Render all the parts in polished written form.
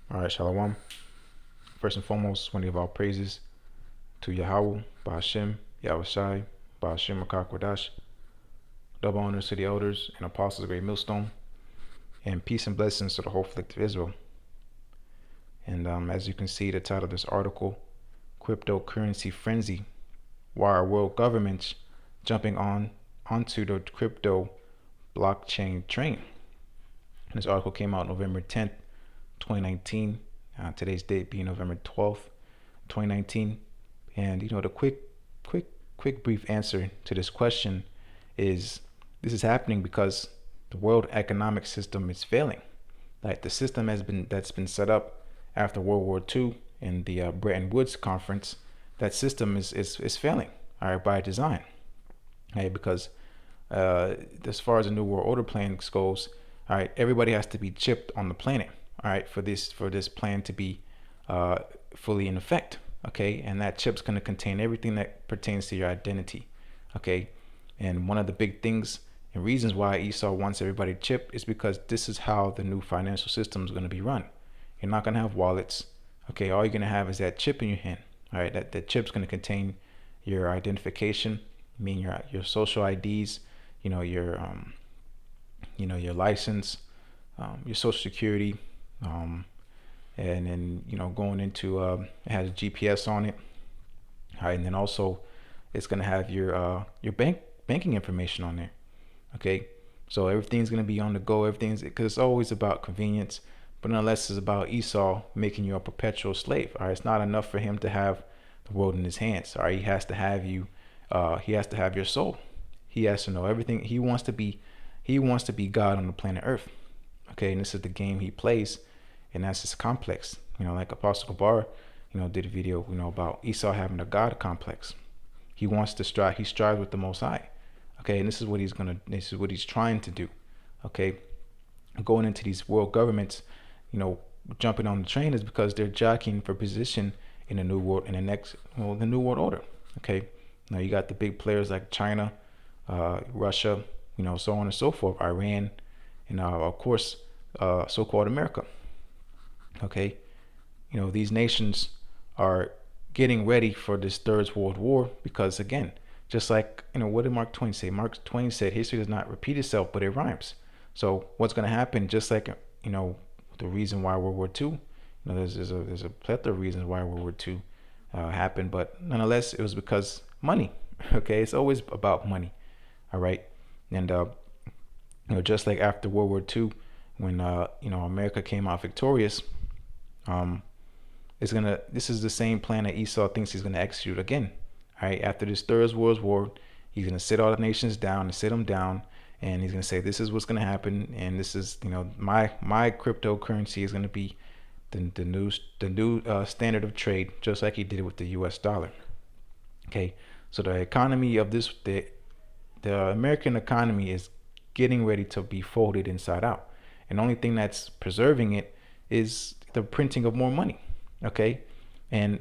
All right, Shalom. First and foremost, want to give all praises to Yahawah, Bahashem, YAHAWASHI, Bahashem Makakwadash, double honors to the elders and apostles of Great Millstone, and peace and blessings to the whole flick of Israel. And as you can see, the title of this article, Cryptocurrency Frenzy, Why Are World Governments Jumping onto the Crypto Blockchain Train? And this article came out November 10th, 2019. Today's date being November 12th, 2019. And the quick brief answer to this question is this is happening because the world economic system is failing. Like the system that's been set up after World War II in the Bretton Woods conference, that system is failing, all right, by design. Okay, because as far as the New World Order plan goes, all right, everybody has to be chipped on the planet, all right, for this plan to be fully in effect. Okay, and that chip's going to contain everything that pertains to your identity. Okay, and one of the big things and reasons why Esau wants everybody chipped is because this is how the new financial system is going to be run. You're not going to have wallets. Okay, all you're going to have is that chip in your hand. All right, that chip's going to contain your identification, meaning your social IDs, your license, your social security, and then going into it has GPS on it. All right, and then also it's going to have your banking information on there. Okay, so everything's going to be on the go. Everything's, because it's always about convenience, but nonetheless it's about Esau making you a perpetual slave. All right, it's not enough for him to have the world in his hands. All right, he has to have you. He has to have your soul. He has to know everything. He wants to be God on the planet Earth. Okay, and this is the game he plays, and that's his complex. Like Apostle Gabar, did a video, about Esau having a God complex. He wants to strive. He strives with the Most High. Okay, and this is what he's trying to do. Okay, going into these world governments, jumping on the train is because they're jockeying for position in the new world, in the new world order. Okay, now you got the big players like China, Russia, so on and so forth, Iran, and of course, so-called America. Okay, these nations are getting ready for this third world war because, again, just like what did Mark Twain say? Mark Twain said history does not repeat itself, but it rhymes. So what's going to happen? Just like the reason why World War II, there's a plethora of reasons why World War II happened, but nonetheless it was because money. Okay, it's always about money. All right, and just like after World War II, when America came out victorious, this is the same plan that Esau thinks he's gonna execute again. All right, after this third world war, he's gonna sit all the nations down and sit them down, and he's gonna say, this is what's gonna happen, and this is my cryptocurrency is gonna be the new standard of trade, just like he did it with the U.S. dollar. Okay, so the economy of the American economy is getting ready to be folded inside out, and the only thing that's preserving it is the printing of more money. Okay, and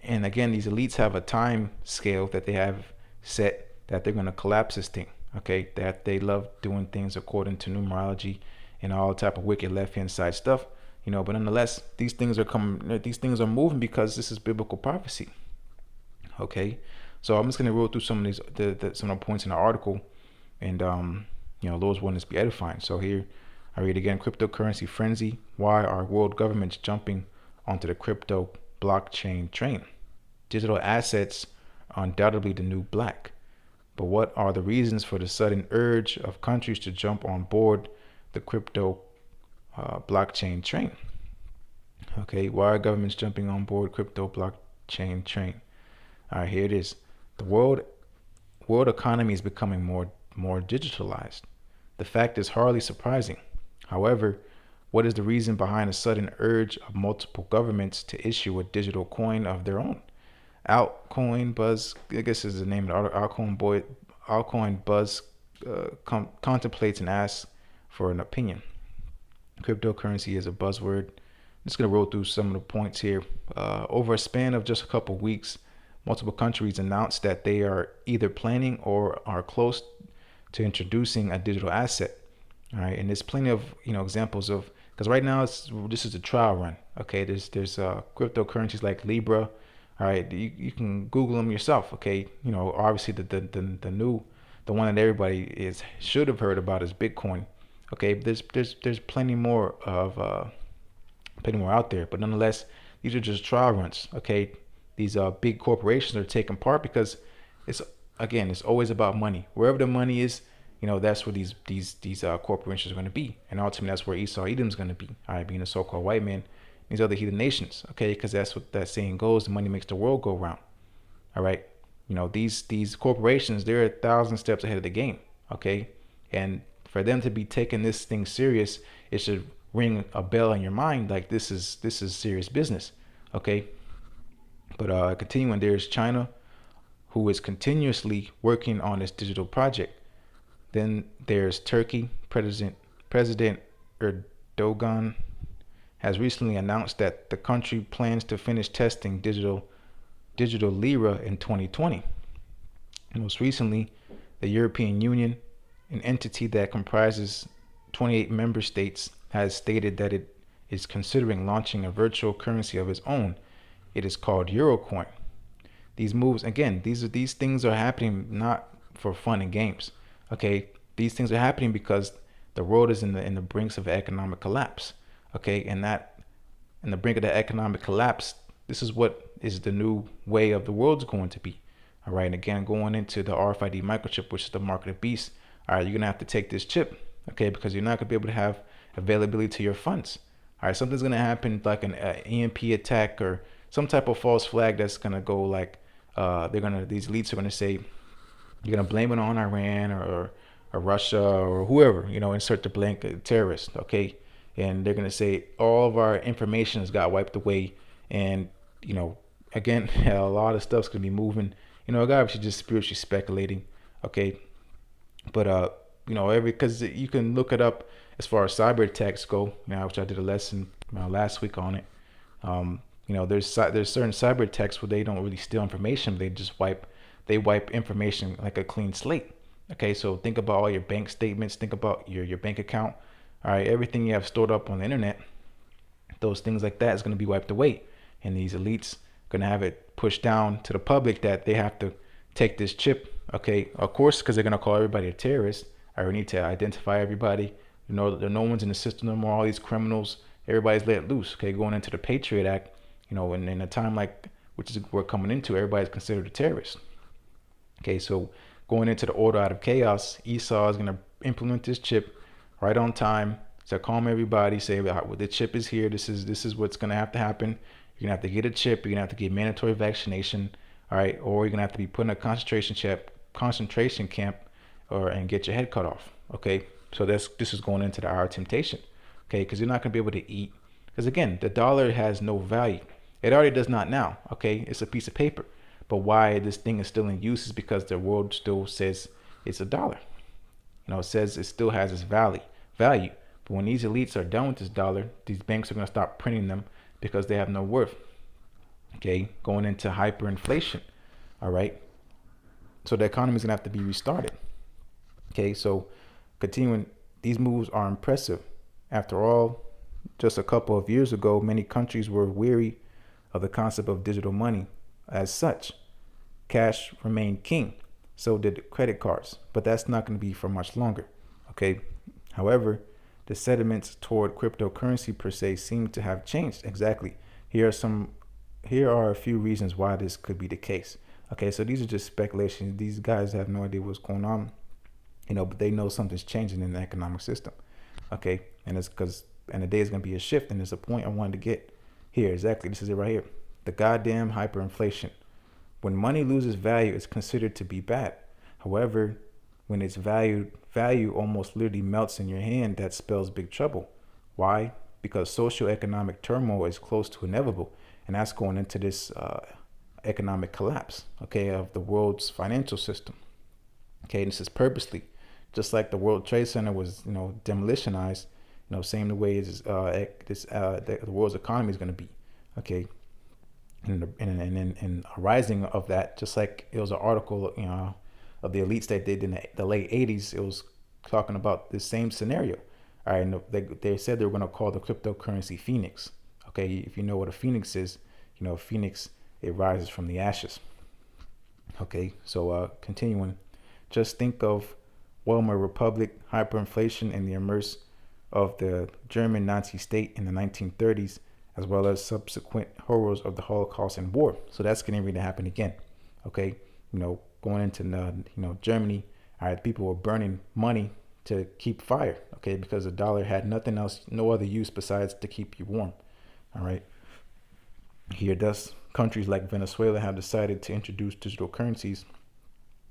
again, these elites have a time scale that they have set that they're going to collapse this thing. Okay, that they love doing things according to numerology and all type of wicked left hand side stuff. But nonetheless, these things are coming. These things are moving because this is biblical prophecy. Okay, so I'm just going to roll through some of these some of the points in the article, and Lord's willing to be edifying. So here I read again: cryptocurrency frenzy. Why are world governments jumping onto the crypto blockchain train? Digital assets are undoubtedly the new black. But what are the reasons for the sudden urge of countries to jump on board the crypto blockchain train? Okay, why are governments jumping on board crypto blockchain train? All right, here it is. The world economy is becoming more digitalized. The fact is hardly surprising. However, what is the reason behind the sudden urge of multiple governments to issue a digital coin of their own? Altcoin Buzz, I guess is the name of the Altcoin Buzz contemplates and asks for an opinion. Cryptocurrency is a buzzword. I'm just going to roll through some of the points here. Over a span of just a couple of weeks, multiple countries announced that they are either planning or are close to introducing a digital asset. All right, and there's plenty of examples of because right now this is a trial run. Okay, there's cryptocurrencies like Libra. All right, you can Google them yourself. Okay, obviously the one that everybody is should have heard about is Bitcoin. Okay, there's plenty more out there, but nonetheless, these are just trial runs. Okay, these big corporations are taking part because it's it's always about money. Wherever the money is, that's where these corporations are going to be, and ultimately that's where Esau Edom's going to be. All right, being a so-called white man, these other heathen nations. Okay, because that's what that saying goes: the money makes the world go round. All right, these corporations, they're 1,000 steps ahead of the game. Okay, and for them to be taking this thing serious, it should ring a bell in your mind like this is serious business. Okay, but continuing, there's China, who is continuously working on this digital project. Then there's Turkey. President Erdogan has recently announced that the country plans to finish testing digital lira in 2020. And most recently, the European Union, an entity that comprises 28 member states, has stated that it is considering launching a virtual currency of its own. It is called Eurocoin. These moves, again, these things are happening not for fun and games. Okay, these things are happening because the world is in the brinks of economic collapse. Okay, and that in the brink of the economic collapse, this is what is the new way of the world's going to be. All right, and again, going into the RFID microchip, which is the mark of the beast. All right, you're gonna have to take this chip, okay, because you're not gonna be able to have availability to your funds. All right, something's gonna happen like an EMP attack or some type of false flag that's gonna go like these elites are gonna say you're gonna blame it on Iran or Russia or whoever, insert the blank terrorist, okay, and they're gonna say all of our information has got wiped away, and again, a lot of stuff's gonna be moving. God, she's just spiritually speculating, okay, but because you can look it up as far as cyber attacks go, which I did a lesson last week on it. There's certain cyber attacks where they don't really steal information, they wipe information like a clean slate. Okay, so think about all your bank statements, think about your bank account, all right, everything you have stored up on the internet, those things like that is going to be wiped away, and these elites going to have it pushed down to the public that they have to take this chip. Okay, of course, because they're going to call everybody a terrorist. I need to identify everybody. There are no one's in the system no more. All these criminals, everybody's let loose. Okay, going into the Patriot Act, and in a time like which is we're coming into, everybody's considered a terrorist. Okay, so going into the order out of chaos, Esau is going to implement this chip right on time to calm everybody. Say, well, the chip is here. This is what's going to have to happen. You're gonna have to get a chip. You're gonna have to get mandatory vaccination. All right, or you're gonna have to be put in a concentration camp, and get your head cut off. Okay, so this is going into the hour of temptation. Okay, because you're not gonna be able to eat. Because again, the dollar has no value. It already does not now. Okay, it's a piece of paper. But why this thing is still in use is because the world still says it's a dollar. It says it still has its value. But when these elites are done with this dollar, these banks are gonna stop printing them because they have no worth. Okay, going into hyperinflation. All right, so the economy is gonna have to be restarted. Okay, so continuing, these moves are impressive. After all, just a couple of years ago, many countries were weary of the concept of digital money. As such, cash remained king. So did credit cards, but that's not going to be for much longer. Okay, however, the sentiments toward cryptocurrency per se seem to have changed. Exactly. Here are a few reasons why this could be the case. Okay, so these are just speculations. These guys have no idea what's going on, but they know something's changing in the economic system. Okay, and it's because, and the day is going to be a shift, and there's a point I wanted to get here. Exactly, this is it right here. The goddamn hyperinflation. When money loses value, it's considered to be bad. However, when its value almost literally melts in your hand, that spells big trouble. Why? Because socioeconomic turmoil is close to inevitable, and that's going into this economic collapse, okay, of the world's financial system. Okay, and this is purposely, just like the World Trade Center was, demolitionized, same the way the world's economy is going to be, okay. And a rising of that, just like it was an article, of the elites that did in the late 80s. It was talking about the same scenario. All right, and they said they were going to call the cryptocurrency Phoenix. Okay, if you know what a Phoenix is, you know, Phoenix, it rises from the ashes. Okay, so continuing, just think of Weimar Republic, hyperinflation, and the emergence of the German Nazi state in the 1930s, as well as subsequent horrors of the Holocaust and war. So that's getting ready to happen again. Okay, you know, going into Germany, all right, people were burning money to keep fire. Okay, because the dollar had nothing else, no other use besides to keep you warm. All right. Here, thus, countries like Venezuela have decided to introduce digital currencies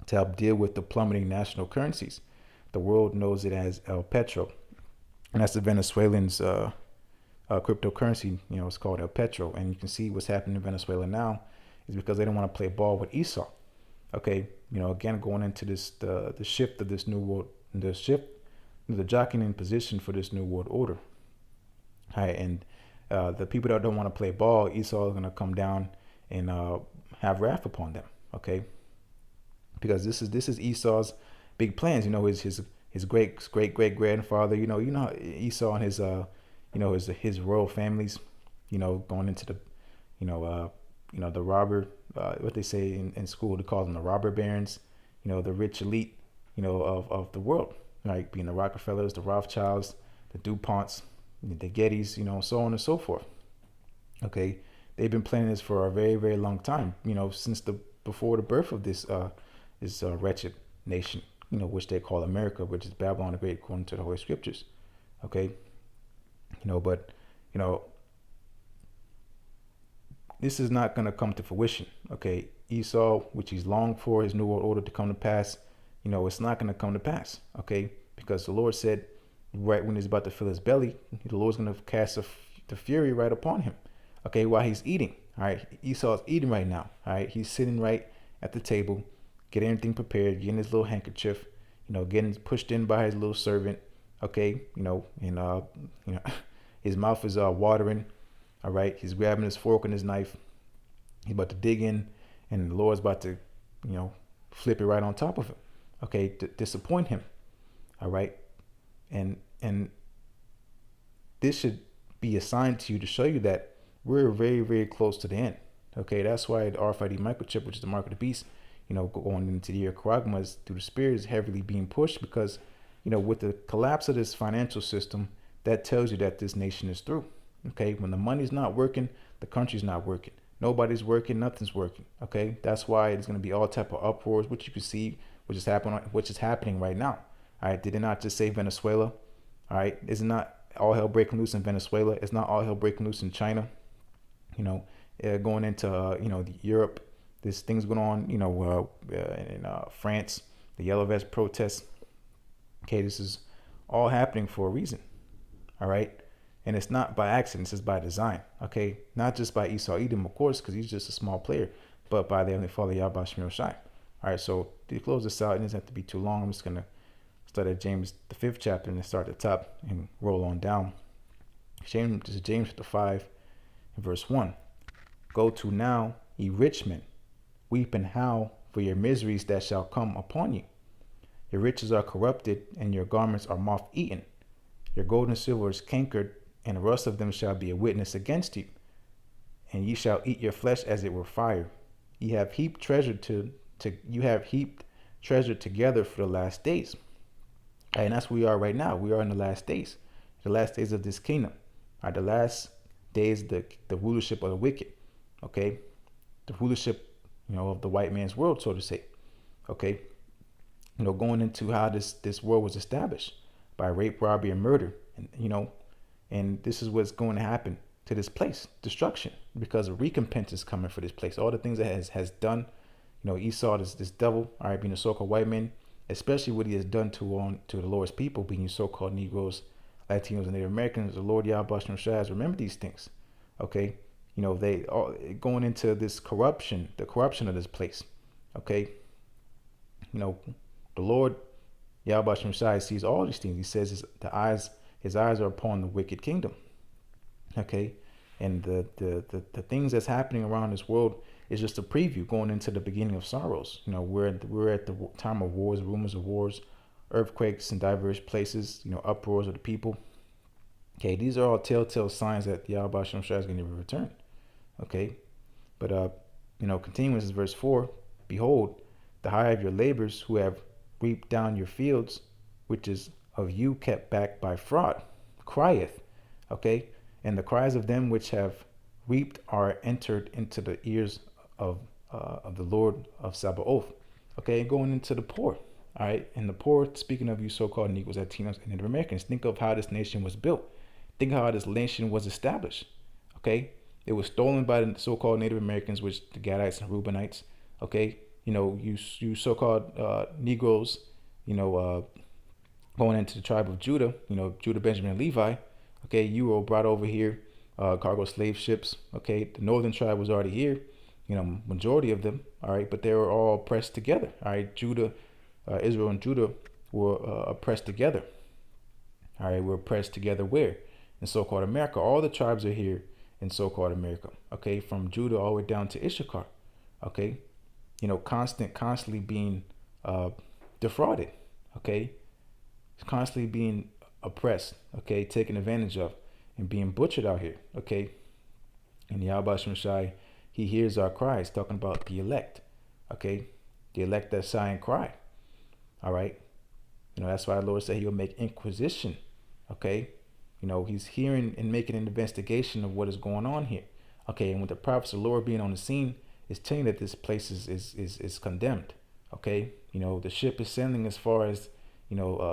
to help deal with the plummeting national currencies. The world knows it as El Petro, and that's the Venezuelans' cryptocurrency. You know, it's called El Petro, and you can see what's happening in Venezuela now is because they don't want to play ball with Esau. Okay, you know, again, going into this the shift of this new world, the jockeying in position for this new world order. All right, and the people that don't want to play ball, Esau is going to come down and have wrath upon them. Okay, because this is Esau's big plans. You know, his great grandfather. You know Esau and his royal families. You know, going into the the robber. What they say in school, they call them the robber barons. You know, the rich elite. You know, of the world, like being the Rockefellers, the Rothschilds, the DuPonts, the Gettys, you know, so on and so forth. Okay, they've been planning this for a very, very long time. You know, since before the birth of this wretched nation. You know, which they call America, which is Babylon the Great, according to the Holy Scriptures. Okay, you know, but you know, this is not going to come to fruition. Okay, Esau, which he's longed for his new world order to come to pass, you know, it's not going to come to pass. Okay, because the Lord said, right when he's about to fill his belly, the Lord's going to cast the fury right upon him. Okay, while he's eating. All right, Esau's eating right now. All right, he's sitting right at the table, getting everything prepared, getting his little handkerchief, you know, getting pushed in by his little servant. Okay, you know, and his mouth is watering. All right, he's grabbing his fork and his knife. He's about to dig in, and the Lord's about to, you know, flip it right on top of him. Okay, disappoint him. All right, and this should be a sign to you to show you that we're very, very close to the end. Okay, that's why the RFID microchip, which is the mark of the beast, you know, going into the year Karagma is through the spirit is heavily being pushed because, you know, with the collapse of this financial system, that tells you that this nation is through. Okay, when the money's not working, the country's not working. Nobody's working, nothing's working. Okay, that's why it's going to be all type of uproars, which you can see, which is happening right now. All right, did it not just say Venezuela? All right, is it not all hell breaking loose in Venezuela? It's not all hell breaking loose in China. You know, going into Europe, there's things going on. You know, in France, the Yellow Vest protests. Okay, this is all happening for a reason. All right. And it's not by accident, it's by design. Okay, not just by Esau Edom, of course, because he's just a small player, but by the Heavenly Father, YAHAWASHI. All right, so to close this out, it doesn't have to be too long. I'm just going to start at James, the 5th chapter, and then start at the top and roll on down. James chapter 5, and verse 1. Go to now, ye rich men, weep and howl for your miseries that shall come upon you. Your riches are corrupted, and your garments are moth-eaten. Your gold and silver is cankered, and the rust of them shall be a witness against you. And ye shall eat your flesh as it were fire. Ye have heaped treasure together for the last days. And that's where we are right now. We are in the last days of this kingdom. All right, the last days, the rulership of the wicked. Okay, the rulership, you know, of the white man's world, so to say. Okay, you know, going into how this world was established by rape, robbery, and murder, and you know. And this is what's going to happen to this place, destruction, because a recompense is coming for this place. All the things that has done, you know, Esau, this devil, all right, being a so-called white man, especially what he has done to the Lord's people, being your so-called Negroes, Latinos, and Native Americans. The Lord YAHAWASHI remember these things, okay? You know, they are going into this corruption, the corruption of this place, okay? You know, the Lord YAHAWASHI sees all these things. He says his eyes are upon the wicked kingdom. Okay, and the things that's happening around this world is just a preview going into the beginning of sorrows. You know, we're at the time of wars, rumors of wars, earthquakes in diverse places, uproars of the people. Okay, these are all telltale signs that Yahweh Shem Shai is going to return. Okay, but continuing with verse 4, behold, the hire of your labors who have reaped down your fields, which is of you kept back by fraud, crieth. Okay, and the cries of them which have reaped are entered into the ears of the Lord of Sabaoth. Okay, going into the poor. All right, and the poor, speaking of you so-called Negroes, Latinos, and Native Americans, think of how this nation was built. Think how this nation was established. Okay, it was stolen by the so-called Native Americans, which the Gadites and Reubenites. Okay, you so-called Negroes, going into the tribe of Judah, Judah, Benjamin, and Levi. Okay, you were brought over here, cargo slave ships. Okay, the northern tribe was already here, majority of them. All right, but they were all pressed together. All right, Judah, Israel, and Judah were pressed together. All right, we're pressed together where? In so-called America. All the tribes are here in so-called America. Okay, from Judah all the way down to Issachar. Okay, constantly being defrauded. Okay, constantly being oppressed. Okay, taken advantage of and being butchered out here. Okay, and Yahweh Shem Shai, he hears our cries, talking about the elect. Okay, the elect that sigh and cry. All right, that's why the Lord said he will make inquisition. Okay, he's hearing and making an investigation of what is going on here. Okay, and with the prophets of the Lord being on the scene, it's telling that this place is condemned. Okay, the ship is sailing as far as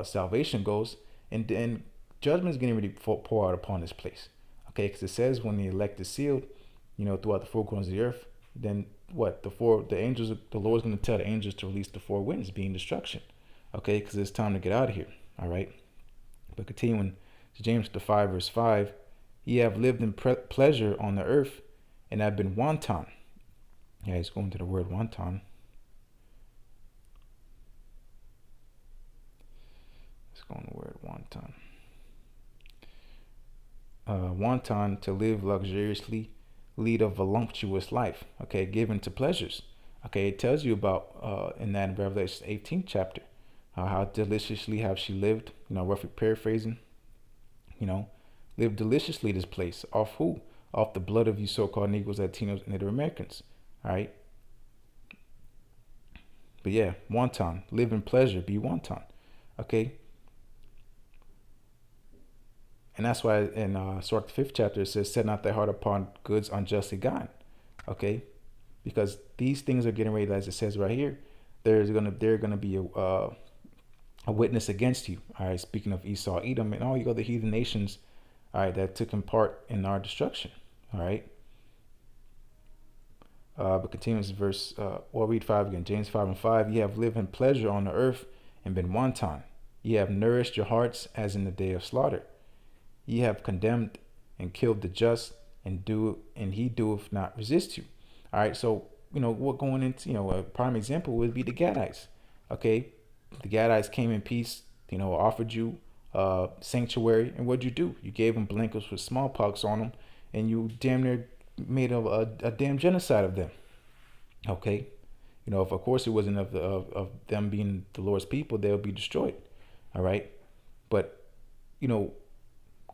salvation goes, and judgment is getting ready to pour out upon this place. Okay, because it says when the elect is sealed, throughout the four corners of the earth, then what the angels, the Lord's going to tell the angels to release the four winds, being destruction. Okay, because it's time to get out of here. All right, but continuing to James 5 verse 5, ye have lived in pleasure on the earth and have been wanton. Yeah, he's going to the word wanton. Let's go on the word wanton. Wanton, to live luxuriously, lead a voluptuous life. Okay, given to pleasures. Okay, it tells you about in that Revelation 18th chapter, how deliciously have she lived. Roughly paraphrasing. Live deliciously this place. Off who? Off the blood of you so-called Negroes, Latinos, and Native Americans. All right. But yeah, wanton. Live in pleasure. Be wanton. Okay. And that's why in sort of the 5th chapter it says, set not thy heart upon goods unjustly gotten. Okay. Because these things are getting ready, as it says right here, they're gonna be a witness against you. All right. Speaking of Esau, Edom, and all the other heathen nations, all right, that took in part in our destruction. All right. But continues verse, we'll read 5 again. James 5 and 5. Ye have lived in pleasure on the earth and been wanton. Ye have nourished your hearts as in the day of slaughter. Ye have condemned and killed the just, and he doeth not resist you. All right. So, what going into, a prime example would be the Gadites. Okay. The Gadites came in peace, offered you sanctuary. And what'd you do? You gave them blankets with smallpox on them, and you damn near made a damn genocide of them. Okay. If of course it wasn't of them being the Lord's people, they'll be destroyed. All right. But,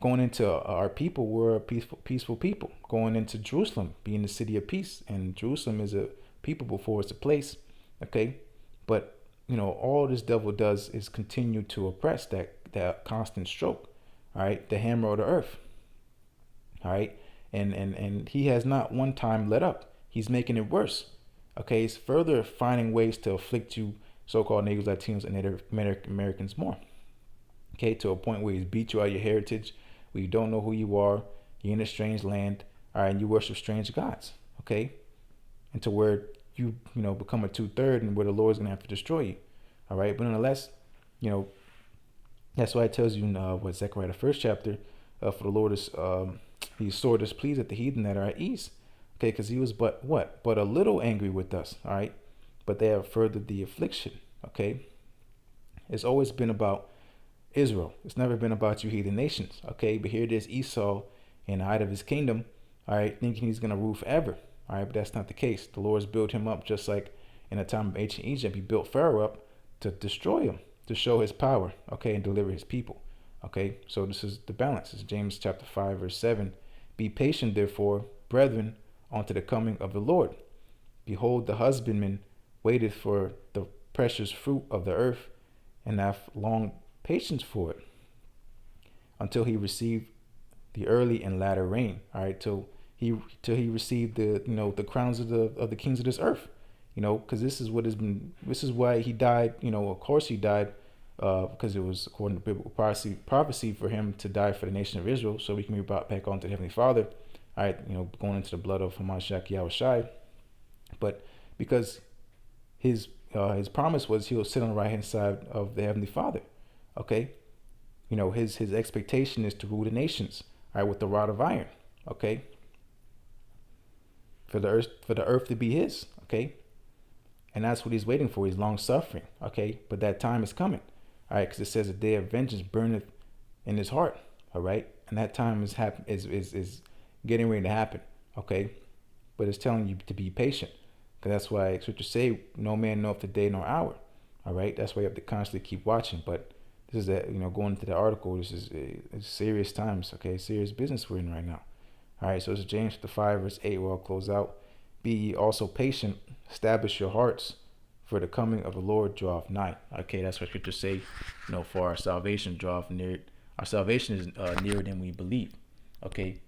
going into our people, we're a peaceful people. Going into Jerusalem, being the city of peace, and Jerusalem is a people before it's a place. Okay. But, all this devil does is continue to oppress that constant stroke. All right. The hammer of the earth. All right. And he has not one time let up. He's making it worse. Okay. He's further finding ways to afflict you, so-called Negroes, Latinos, and Native Americans more. Okay. To a point where he's beat you out of your heritage, where you don't know who you are. You're in a strange land. All right. And you worship strange gods. Okay. And to where you become a 2/3, and where the Lord's going to have to destroy you. All right. But nonetheless, that's why it tells you in Zechariah the 1st chapter, for the Lord is, he's sore displeased at the heathen that are at ease. Okay. Because he was but a little angry with us. All right. But they have furthered the affliction. Okay. It's always been about Israel. It's never been about you heathen nations. Okay. But here it is, Esau in the height of his kingdom. All right. Thinking he's going to rule forever. All right. But that's not the case. The Lord's built him up just like in the time of ancient Egypt. He built Pharaoh up to destroy him. to show his power, okay, and deliver his people. Okay, so this is the balance. It's James chapter 5, verse 7. Be patient, therefore, brethren, unto the coming of the Lord. Behold, the husbandman waiteth for the precious fruit of the earth, and hath long patience for it, until he receive the early and latter rain. All right, till he received the the crowns of the kings of this earth. Because this is what has been. This is why he died. Of course he died, because it was according to biblical prophecy for him to die for the nation of Israel, so we can be brought back onto the Heavenly Father. All right, going into the blood of Hamashiach YAHAWASHI. But because his promise was he'll sit on the right hand side of the Heavenly Father. Okay, his expectation is to rule the nations. All right, with the rod of iron. Okay, for the earth to be his. Okay, and that's what he's waiting for. He's long suffering. Okay, but that time is coming. All right, because it says a day of vengeance burneth in his heart. All right, and that time is getting ready to happen. Okay, but it's telling you to be patient, because that's why scriptures say no man knoweth the day nor hour. All right, that's why you have to constantly keep watching. But this is going into the article. This is serious times. Okay, serious business we're in right now. All right, so it's James 5 verse 8. We'll close out. Be ye also patient, establish your hearts, for the coming of the Lord draweth nigh. Okay, that's what scriptures say. For our salvation draweth near. Our salvation is nearer than we believe. Okay,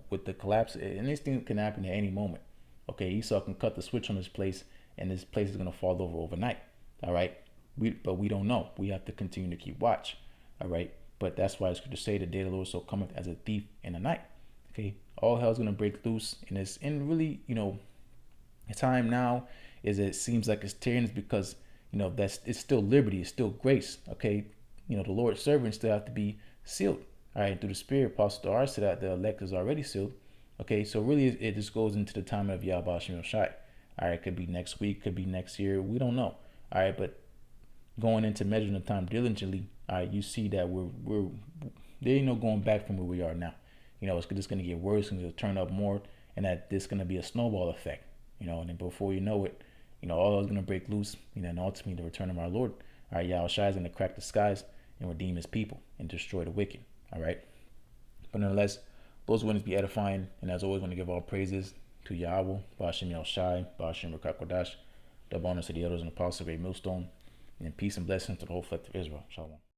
with the collapse, and this thing can happen at any moment. Okay, Esau can cut the switch on this place, and this place is gonna fall over overnight. All right, but we don't know. We have to continue to keep watch. All right, but that's why it's good to say the day of the Lord so cometh as a thief in the night. Okay, all hell's gonna break loose, and really, the time now is it seems like it's tyranny, because it's still liberty, it's still grace. Okay, the Lord's servants still have to be sealed. All right, through the Spirit. Apostle R said that the elect is already sealed. Okay, so really it just goes into the time of YAHAWASHI. All right, could be next week, could be next year, we don't know. All right, but going into measuring the time diligently, all right, you see that we're there ain't no going back from where we are now. It's just gonna get worse, and it'll turn up more, and that there's gonna be a snowball effect. And then before you know it, all is gonna break loose. And ultimately the return of our Lord. All right, YAHAWASHI is gonna crack the skies and redeem his people and destroy the wicked. All right, but nonetheless, those wins be edifying, and as always, want to give all praises to Yahweh, Bashim Shai, Bashim Rakakodash, the bonus of the elders and apostles of Great Millstone, and peace and blessings to the whole fleet of Israel. Shalom.